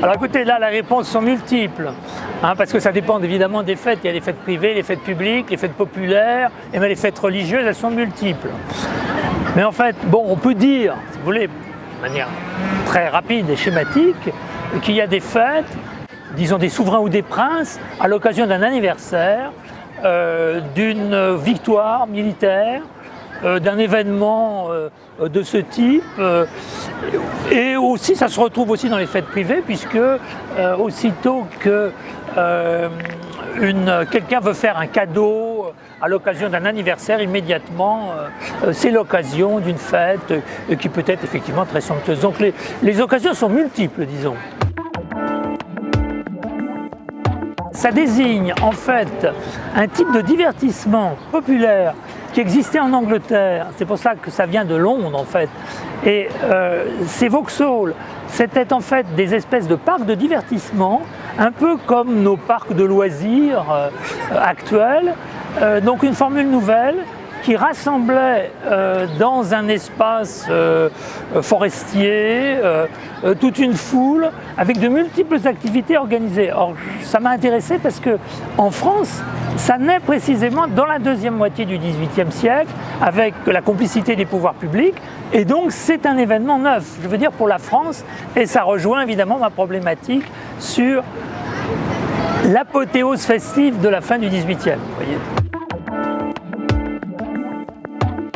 Alors écoutez, là, les réponses sont multiples, parce que ça dépend évidemment des fêtes. Il y a les fêtes privées, les fêtes publiques, les fêtes populaires, et même les fêtes religieuses, elles sont multiples. Mais en fait, bon, on peut dire, si vous voulez, de manière très rapide et schématique, qu'il y a des fêtes, disons des souverains ou des princes, à l'occasion d'un anniversaire, d'une victoire militaire, d'un événement de ce type, et aussi ça se retrouve aussi dans les fêtes privées, puisque aussitôt que quelqu'un veut faire un cadeau à l'occasion d'un anniversaire, immédiatement c'est l'occasion d'une fête qui peut être effectivement très somptueuse. Donc les occasions sont multiples, disons. Ça désigne en fait un type de divertissement populaire qui existait en Angleterre. C'est pour ça que ça vient de Londres en fait. Et ces Vauxhalls, c'était en fait des espèces de parcs de divertissement, un peu comme nos parcs de loisirs actuels. Donc une formule nouvelle qui rassemblait dans un espace forestier toute une foule avec de multiples activités organisées. Or, ça m'a intéressé parce qu'en France, ça naît précisément dans la deuxième moitié du XVIIIe siècle avec la complicité des pouvoirs publics, et donc c'est un événement neuf, je veux dire pour la France, et ça rejoint évidemment ma problématique sur l'apothéose festive de la fin du XVIIIe. Vous voyez.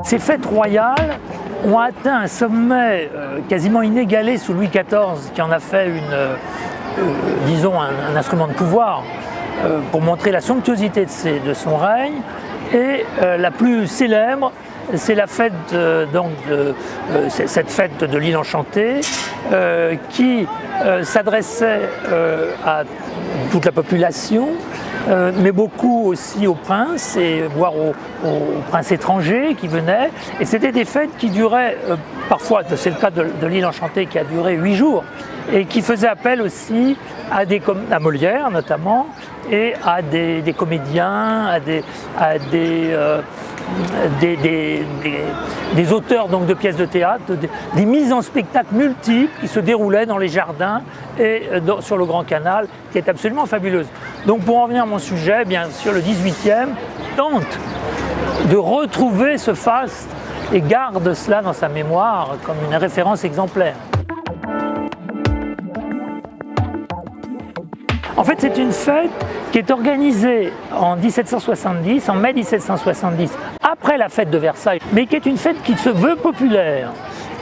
Ces fêtes royales ont atteint un sommet quasiment inégalé sous Louis XIV, qui en a fait disons un instrument de pouvoir pour montrer la somptuosité de son règne. Et la plus célèbre, c'est la fête cette fête de l'île enchantée qui s'adressait à toute la population, mais beaucoup aussi aux princes, et voire aux princes étrangers qui venaient. Et c'était des fêtes qui duraient parfois, c'est le cas de l'île enchantée qui a duré 8 jours, et qui faisaient appel aussi à Molière notamment, et à des comédiens, à des auteurs donc, de pièces de théâtre, des mises en spectacle multiples qui se déroulaient dans les jardins et sur le Grand Canal, qui est absolument fabuleuse. Donc pour en venir à mon sujet, bien sûr le 18e tente de retrouver ce faste et garde cela dans sa mémoire comme une référence exemplaire. En fait, c'est une fête qui est organisée en 1770, en mai 1770, après la fête de Versailles, mais qui est une fête qui se veut populaire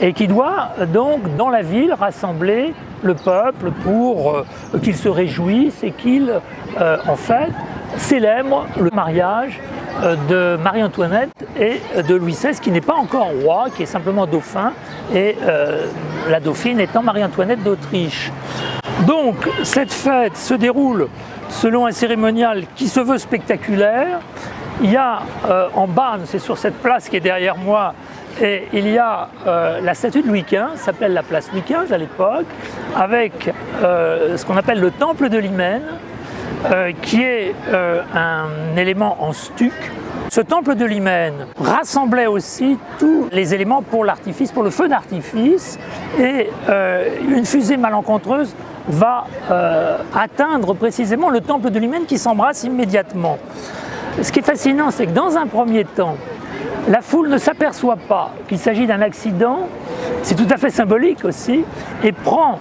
et qui doit donc, dans la ville, rassembler le peuple pour qu'il se réjouisse et qu'il, en fait, célèbre le mariage de Marie-Antoinette et de Louis XVI, qui n'est pas encore roi, qui est simplement dauphin, et la dauphine étant Marie-Antoinette d'Autriche. Donc cette fête se déroule selon un cérémonial qui se veut spectaculaire. Il y a en bas, c'est sur cette place qui est derrière moi, et il y a la statue de Louis XV, s'appelle la place Louis XV à l'époque, avec ce qu'on appelle le temple de l'hymen, qui est un élément en stuc. Ce temple de l'hymen rassemblait aussi tous les éléments pour l'artifice, pour le feu d'artifice, et une fusée malencontreuse va atteindre précisément le temple de l'hymen qui s'embrasse immédiatement. Ce qui est fascinant, c'est que dans un premier temps, la foule ne s'aperçoit pas qu'il s'agit d'un accident, c'est tout à fait symbolique aussi, et prend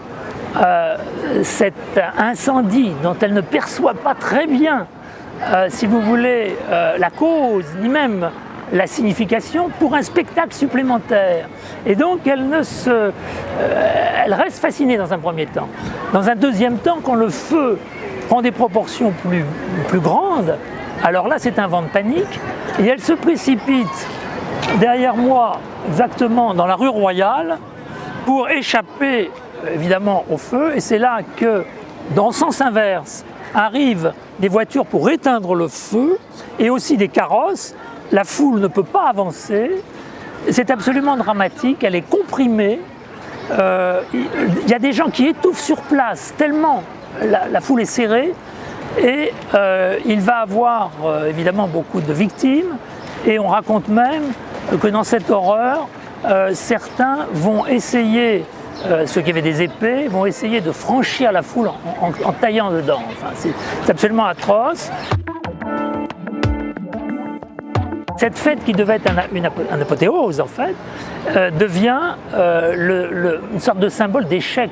cet incendie dont elle ne perçoit pas très bien, si vous voulez, la cause, ni même la signification, pour un spectacle supplémentaire. Et donc elle reste fascinée dans un premier temps. Dans un deuxième temps, quand le feu prend des proportions plus grandes, alors là c'est un vent de panique, et elle se précipite derrière moi, exactement dans la rue Royale, pour échapper évidemment au feu. Et c'est là que, dans sens inverse, arrivent des voitures pour éteindre le feu, et aussi des carrosses. La foule ne peut pas avancer, c'est absolument dramatique, elle est comprimée. Il y a des gens qui étouffent sur place, tellement la foule est serrée, et il va avoir évidemment beaucoup de victimes, et on raconte même que dans cette horreur, certains vont essayer ceux qui avaient des épées, vont essayer de franchir la foule en taillant dedans. Enfin, c'est absolument atroce. Cette fête qui devait être un apothéose en fait, devient une sorte de symbole d'échec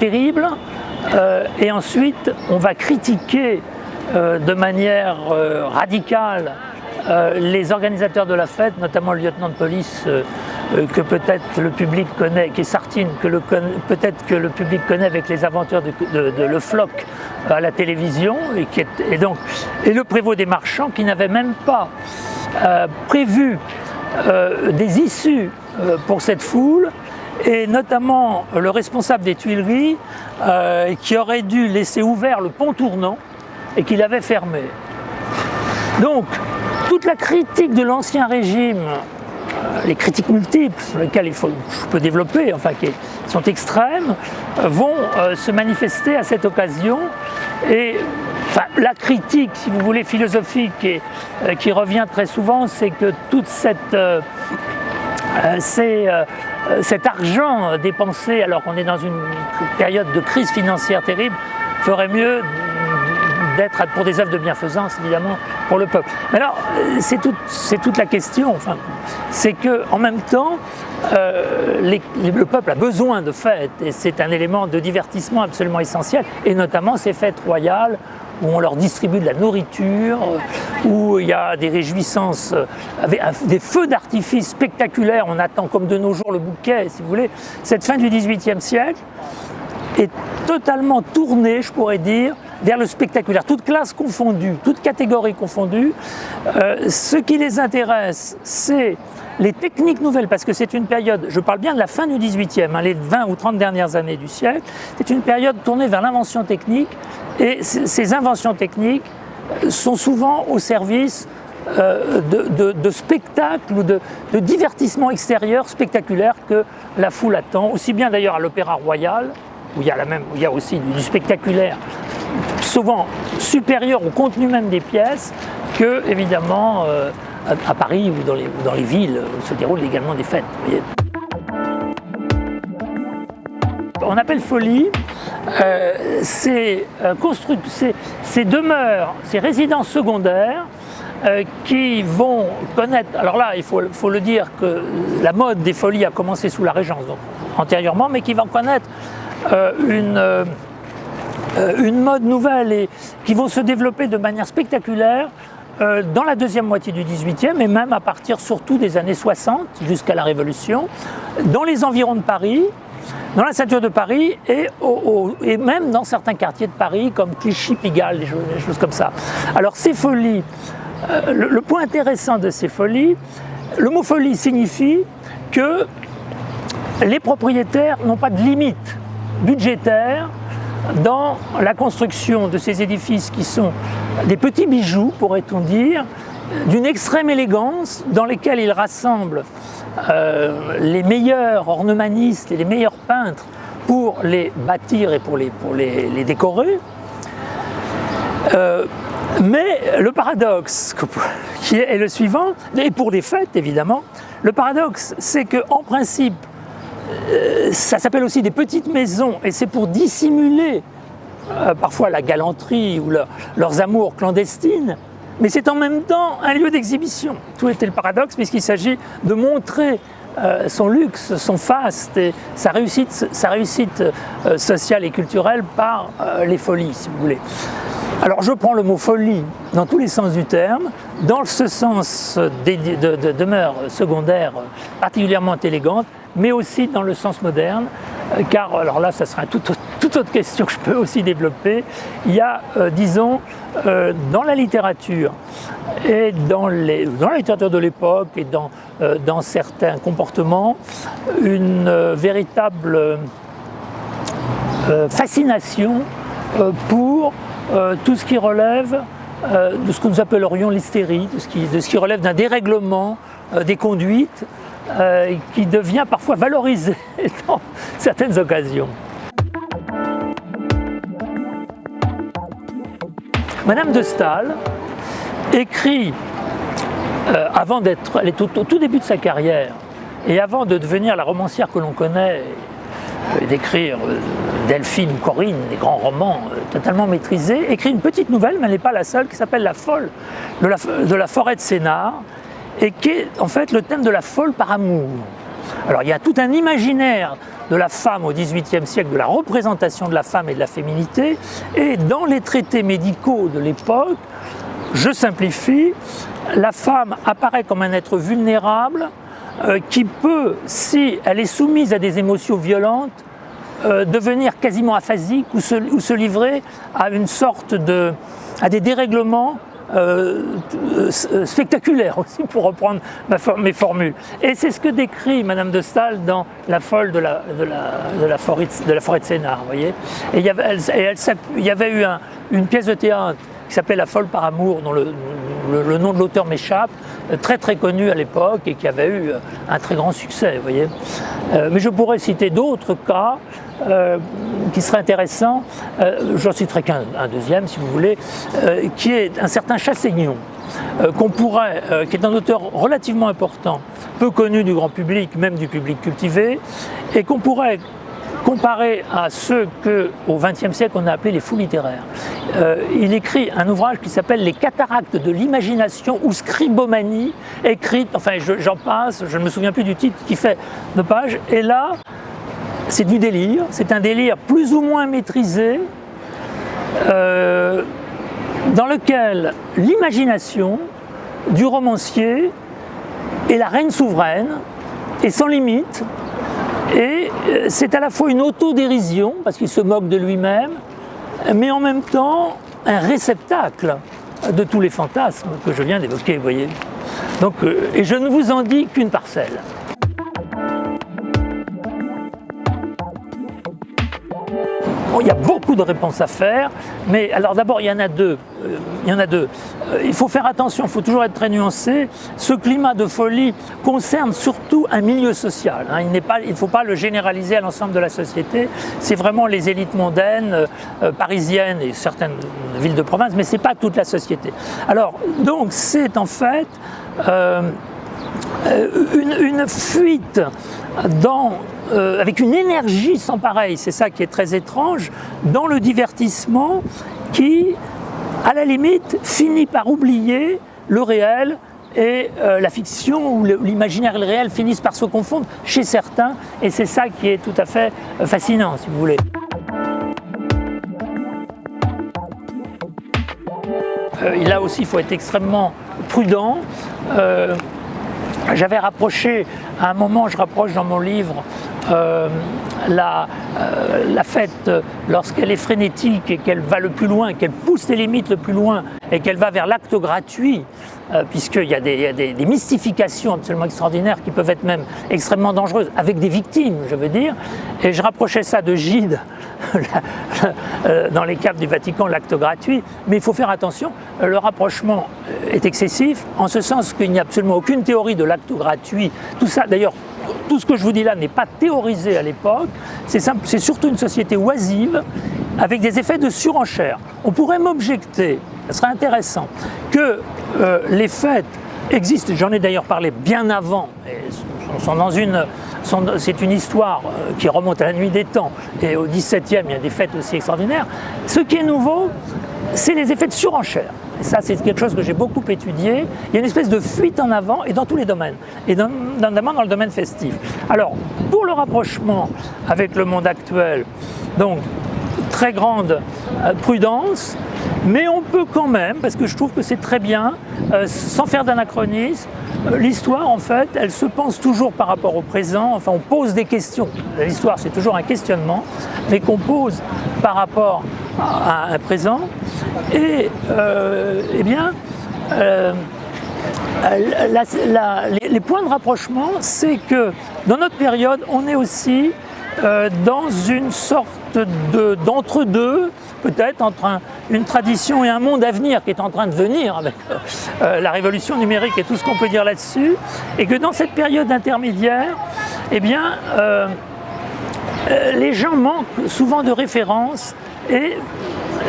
terrible, et ensuite on va critiquer de manière radicale les organisateurs de la fête, notamment le lieutenant de police que peut-être le public connaît, qui est Sartine, peut-être que le public connaît avec les aventures de Le Floch à la télévision, et le prévôt des marchands qui n'avait même pas prévu des issues pour cette foule, et notamment le responsable des Tuileries qui aurait dû laisser ouvert le pont tournant et qu'il avait fermé. Donc, toute la critique de l'Ancien Régime, les critiques multiples sur lesquelles je peux développer, enfin qui sont extrêmes, vont se manifester à cette occasion. Et enfin, la critique, si vous voulez, philosophique et qui revient très souvent, c'est que toute cet argent dépensé alors qu'on est dans une période de crise financière terrible ferait mieux d'être pour des œuvres de bienfaisance, évidemment, pour le peuple. Mais alors, c'est toute la question, enfin, c'est qu'en même temps, le peuple a besoin de fêtes, et c'est un élément de divertissement absolument essentiel, et notamment ces fêtes royales, où on leur distribue de la nourriture, où il y a des réjouissances, des feux d'artifice spectaculaires, on attend comme de nos jours le bouquet, si vous voulez. Cette fin du XVIIIe siècle est totalement tournée, je pourrais dire, vers le spectaculaire, toute classe confondue, toute catégorie confondue. Ce qui les intéresse, c'est les techniques nouvelles, parce que c'est une période, je parle bien de la fin du XVIIIe, les 20 ou 30 dernières années du siècle, c'est une période tournée vers l'invention technique, et ces inventions techniques sont souvent au service de spectacles ou de divertissements extérieurs spectaculaires que la foule attend, aussi bien d'ailleurs à l'Opéra Royal, où il y a aussi du spectaculaire, souvent supérieur au contenu même des pièces, que évidemment à Paris ou dans les villes où se déroulent également des fêtes. On appelle folie ces demeures, ces résidences secondaires qui vont connaître, alors là il faut le dire que la mode des folies a commencé sous la Régence, donc antérieurement, mais qui vont connaître une mode nouvelle et qui vont se développer de manière spectaculaire dans la deuxième moitié du XVIIIe et même à partir surtout des années 60 jusqu'à la Révolution, dans les environs de Paris, dans la ceinture de Paris et même dans certains quartiers de Paris comme Clichy, Pigalle, des choses comme ça. Alors ces folies, le point intéressant de ces folies, le mot folie signifie que les propriétaires n'ont pas de limite budgétaire dans la construction de ces édifices qui sont des petits bijoux, pourrait-on dire, d'une extrême élégance, dans lesquels ils rassemblent les meilleurs ornemanistes et les meilleurs peintres pour les bâtir et pour les décorer. Mais le paradoxe qui est le suivant, et pour les fêtes évidemment, le paradoxe c'est qu'en principe, ça s'appelle aussi des petites maisons et c'est pour dissimuler parfois la galanterie ou leurs amours clandestines, mais c'est en même temps un lieu d'exhibition. Tout était le paradoxe puisqu'il s'agit de montrer son luxe, son faste et sa réussite sociale et culturelle par les folies, si vous voulez. Alors je prends le mot folie dans tous les sens du terme, dans ce sens de demeure secondaire particulièrement élégante, mais aussi dans le sens moderne, car alors là, ça sera toute autre question que je peux aussi développer. Il y a, disons, dans la littérature et dans la littérature de l'époque et dans certains comportements, une véritable fascination pour tout ce qui relève de ce que nous appellerions l'hystérie, de ce qui relève d'un dérèglement des conduites qui devient parfois valorisé dans certaines occasions. Madame de Staël écrit, elle est au tout début de sa carrière, et avant de devenir la romancière que l'on connaît, d'écrire Delphine ou Corinne, des grands romans totalement maîtrisés, écrit une petite nouvelle, mais elle n'est pas la seule, qui s'appelle La folle de la forêt de Sénart, et qui est en fait le thème de la folle par amour. Alors il y a tout un imaginaire de la femme au XVIIIe siècle, de la représentation de la femme et de la féminité, et dans les traités médicaux de l'époque, je simplifie, la femme apparaît comme un être vulnérable qui peut, si elle est soumise à des émotions violentes, devenir quasiment aphasique ou se livrer à une sorte à des dérèglements spectaculaires aussi, pour reprendre mes formules. Et c'est ce que décrit Madame de Staël dans La folle de la forêt de Sénart, vous voyez. Et il y avait eu une pièce de théâtre qui s'appelait La folle par amour, dont le nom de l'auteur m'échappe, très très connu à l'époque et qui avait eu un très grand succès, vous voyez. Mais je pourrais citer d'autres cas qui seraient intéressants. J'en citerai qu'un deuxième, si vous voulez, qui est un certain Chassaignon, qui est un auteur relativement important, peu connu du grand public, même du public cultivé, et qu'on pourrait comparer à ceux qu'au XXe siècle on a appelé les fous littéraires. Il écrit un ouvrage qui s'appelle Les cataractes de l'imagination ou scribomanie, écrite, enfin j'en passe, je ne me souviens plus du titre, qui fait 2 pages, et là c'est du délire, c'est un délire plus ou moins maîtrisé, dans lequel l'imagination du romancier est la reine souveraine et sans limite. Et c'est à la fois une autodérision, parce qu'il se moque de lui-même, mais en même temps un réceptacle de tous les fantasmes que je viens d'évoquer, vous voyez. Donc, et je ne vous en dis qu'une parcelle. Bon, il y a beaucoup de réponses à faire, mais alors d'abord il y en a deux. Il faut faire attention, il faut toujours être très nuancé. Ce climat de folie concerne surtout un milieu social. Il ne faut pas le généraliser à l'ensemble de la société. C'est vraiment les élites mondaines, parisiennes et certaines villes de province, mais ce n'est pas toute la société. Alors, donc, c'est en fait une fuite avec une énergie sans pareil, c'est ça qui est très étrange, dans le divertissement qui, à la limite, finit par oublier le réel et la fiction ou l'imaginaire et le réel finissent par se confondre chez certains, et c'est ça qui est tout à fait fascinant, si vous voulez. Là aussi, il faut être extrêmement prudent. J'avais rapproché, à un moment, je rapproche dans mon livre la fête lorsqu'elle est frénétique et qu'elle va le plus loin, qu'elle pousse les limites le plus loin et qu'elle va vers l'acte gratuit, puisqu'il y a des mystifications absolument extraordinaires qui peuvent être même extrêmement dangereuses, avec des victimes, je veux dire. Et je rapprochais ça de Gide, dans les caves du Vatican, l'acte gratuit. Mais il faut faire attention, le rapprochement est excessif, en ce sens qu'il n'y a absolument aucune théorie de l'acte gratuit. Tout ça, d'ailleurs, tout ce que je vous dis là n'est pas théorisé à l'époque, c'est surtout une société oisive avec des effets de surenchère. On pourrait m'objecter, ce serait intéressant, que les fêtes existent, j'en ai d'ailleurs parlé bien avant, c'est une histoire qui remonte à la nuit des temps, et au XVIIe il y a des fêtes aussi extraordinaires. Ce qui est nouveau, c'est les effets de surenchère. Et ça, c'est quelque chose que j'ai beaucoup étudié. Il y a une espèce de fuite en avant, et dans tous les domaines, et notamment dans le domaine festif. Alors, pour le rapprochement avec le monde actuel, donc, très grande prudence, mais on peut quand même, parce que je trouve que c'est très bien, sans faire d'anachronisme, l'histoire, en fait, elle se pense toujours par rapport au présent, enfin on pose des questions. L'histoire, c'est toujours un questionnement, mais qu'on pose par rapport à un présent. Et eh bien, les points de rapprochement, c'est que dans notre période, on est aussi dans une sorte d'entre-deux, peut-être entre une tradition et un monde à venir qui est en train de venir avec la révolution numérique et tout ce qu'on peut dire là-dessus, et que dans cette période intermédiaire, eh bien, les gens manquent souvent de références et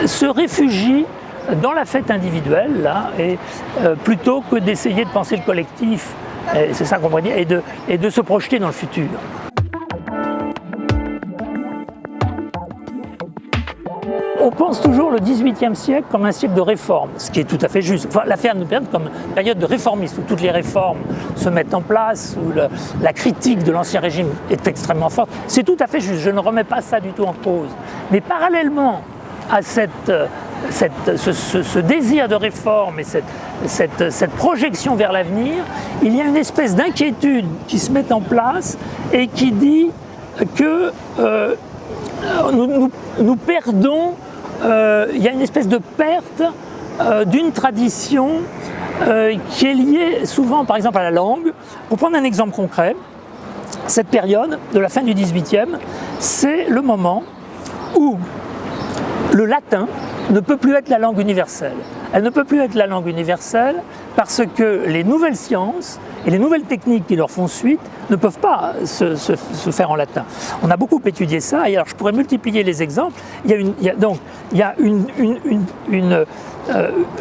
se réfugient dans la fête individuelle, là, et plutôt que d'essayer de penser le collectif, c'est ça qu'on pourrait dire, et de se projeter dans le futur. On pense toujours le XVIIIe siècle comme un siècle de réforme, ce qui est tout à fait juste. Enfin, l'affaire nous présente comme une période de réformisme, où toutes les réformes se mettent en place, où la critique de l'Ancien Régime est extrêmement forte. C'est tout à fait juste, je ne remets pas ça du tout en cause. Mais parallèlement à ce désir de réforme et cette projection vers l'avenir, il y a une espèce d'inquiétude qui se met en place et qui dit que nous perdons, il y a une espèce de perte d'une tradition qui est liée souvent par exemple à la langue. Pour prendre un exemple concret, cette période de la fin du XVIIIe, c'est le moment où le latin ne peut plus être la langue universelle. Elle ne peut plus être la langue universelle parce que les nouvelles sciences et les nouvelles techniques qui leur font suite ne peuvent pas se faire en latin. On a beaucoup étudié ça, et alors je pourrais multiplier les exemples.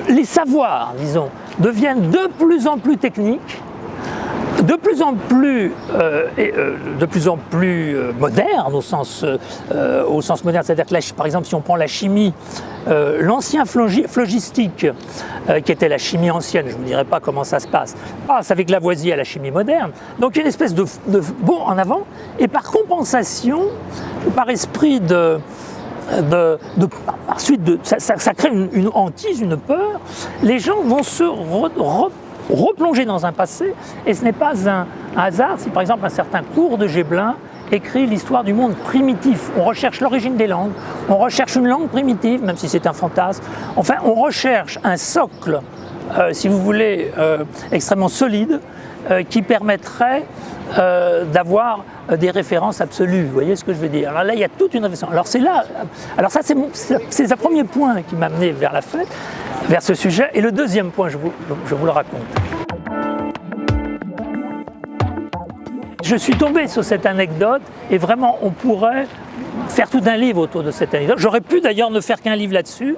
Les savoirs, disons, deviennent de plus en plus techniques, de plus en plus moderne au sens moderne, c'est-à-dire que par exemple si on prend la chimie, l'ancien phlogistique qui était la chimie ancienne, je ne vous dirai pas comment ça se passe avec Lavoisier à la chimie moderne, donc une espèce de bond en avant, et par compensation, par esprit ça crée une hantise, une peur, les gens vont se replonger dans un passé, et ce n'est pas un hasard si par exemple un certain Cours de Géblin écrit l'histoire du monde primitif. On recherche l'origine des langues, on recherche une langue primitive, même si c'est un fantasme. Enfin, on recherche un socle, si vous voulez, extrêmement solide, qui permettrait d'avoir des références absolues. Vous voyez ce que je veux dire? Alors là, il y a toute une réflexion. Alors c'est là, ça c'est le premier point qui m'a amené vers la fête, vers ce sujet. Et le deuxième point, je vous le raconte. Je suis tombé sur cette anecdote, et vraiment on pourrait faire tout un livre autour de cette anecdote. J'aurais pu d'ailleurs ne faire qu'un livre là-dessus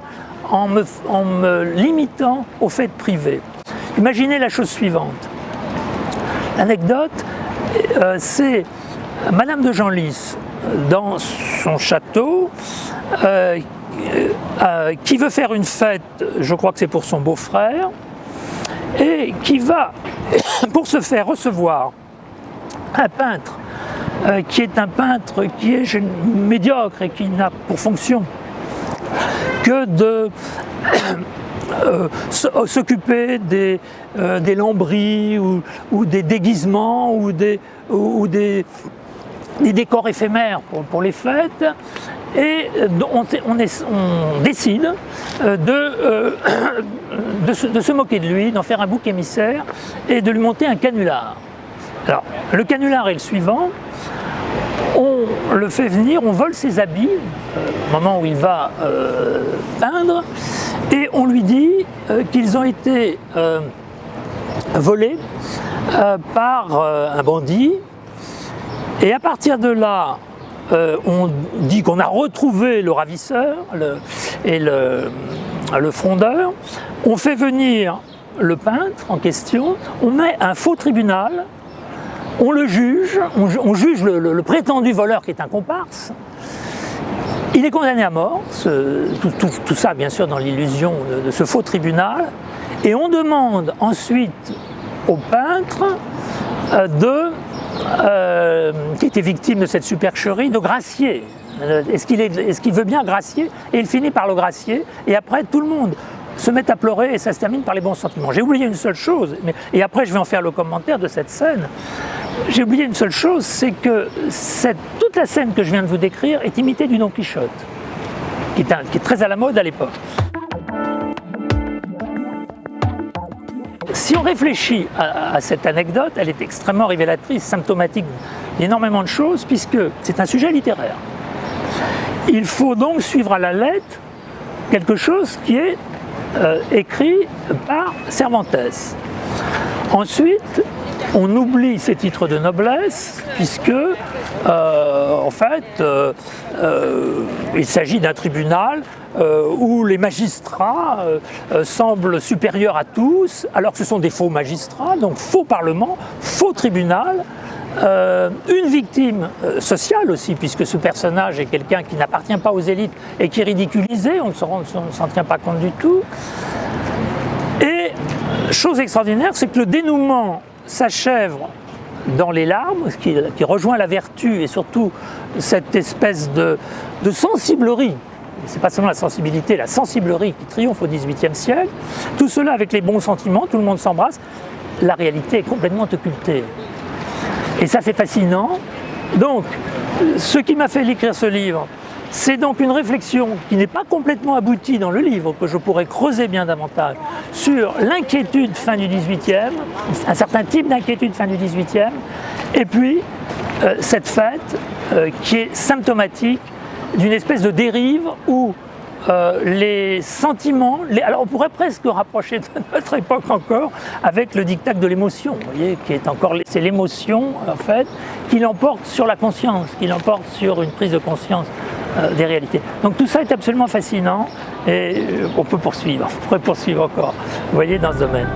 en me limitant aux faits privés. Imaginez la chose suivante. L'anecdote, c'est Madame de Genlis dans son château qui veut faire une fête, je crois que c'est pour son beau-frère, et qui va, pour se faire recevoir, un peintre qui est un peintre qui est médiocre et qui n'a pour fonction que de s'occuper des lambris ou des déguisements ou des décors éphémères pour les fêtes. Et on décide de se moquer de lui, d'en faire un bouc émissaire et de lui monter un canular. Alors, le canular est le suivant. On le fait venir, on vole ses habits au moment où il va peindre, et on lui dit qu'ils ont été volés par un bandit, et à partir de là, on dit qu'on a retrouvé le ravisseur et le frondeur. On fait venir le peintre en question, on met un faux tribunal. On le juge, on juge le prétendu voleur qui est un comparse. Il est condamné à mort, tout ça bien sûr dans l'illusion de ce faux tribunal, et on demande ensuite au peintre qui était victime de cette supercherie, de gracier. Est-ce qu'il veut bien gracier? Et il finit par le gracier, et après tout le monde se met à pleurer et ça se termine par les bons sentiments. J'ai oublié une seule chose, et après je vais en faire le commentaire de cette scène. J'ai oublié une seule chose, c'est que toute la scène que je viens de vous décrire est imitée du Don Quichotte, qui est très à la mode à l'époque. Si on réfléchit à cette anecdote, elle est extrêmement révélatrice, symptomatique d'énormément de choses, puisque c'est un sujet littéraire. Il faut donc suivre à la lettre quelque chose qui est écrit par Cervantes. Ensuite, on oublie ces titres de noblesse, puisque en fait, il s'agit d'un tribunal où les magistrats semblent supérieurs à tous, alors que ce sont des faux magistrats, donc faux parlement, faux tribunal, une victime sociale aussi, puisque ce personnage est quelqu'un qui n'appartient pas aux élites et qui est ridiculisé, on ne s'en tient pas compte du tout. Et chose extraordinaire, c'est que le dénouement s'achève dans les larmes, qui rejoint la vertu et surtout cette espèce de sensiblerie. C'est pas seulement la sensibilité, la sensiblerie qui triomphe au XVIIIe siècle. Tout cela avec les bons sentiments, tout le monde s'embrasse. La réalité est complètement occultée. Et ça, c'est fascinant. Donc, ce qui m'a fait écrire ce livre, c'est donc une réflexion qui n'est pas complètement aboutie dans le livre, que je pourrais creuser bien davantage, sur l'inquiétude fin du XVIIIe, un certain type d'inquiétude fin du XVIIIe, et puis cette fête qui est symptomatique d'une espèce de dérive où les sentiments, alors on pourrait presque rapprocher de notre époque encore avec le diktat de l'émotion, vous voyez, qui est encore, c'est l'émotion en fait qui l'emporte sur la conscience, qui l'emporte sur une prise de conscience des réalités. Donc tout ça est absolument fascinant et on peut poursuivre, on pourrait poursuivre encore, vous voyez, dans ce domaine.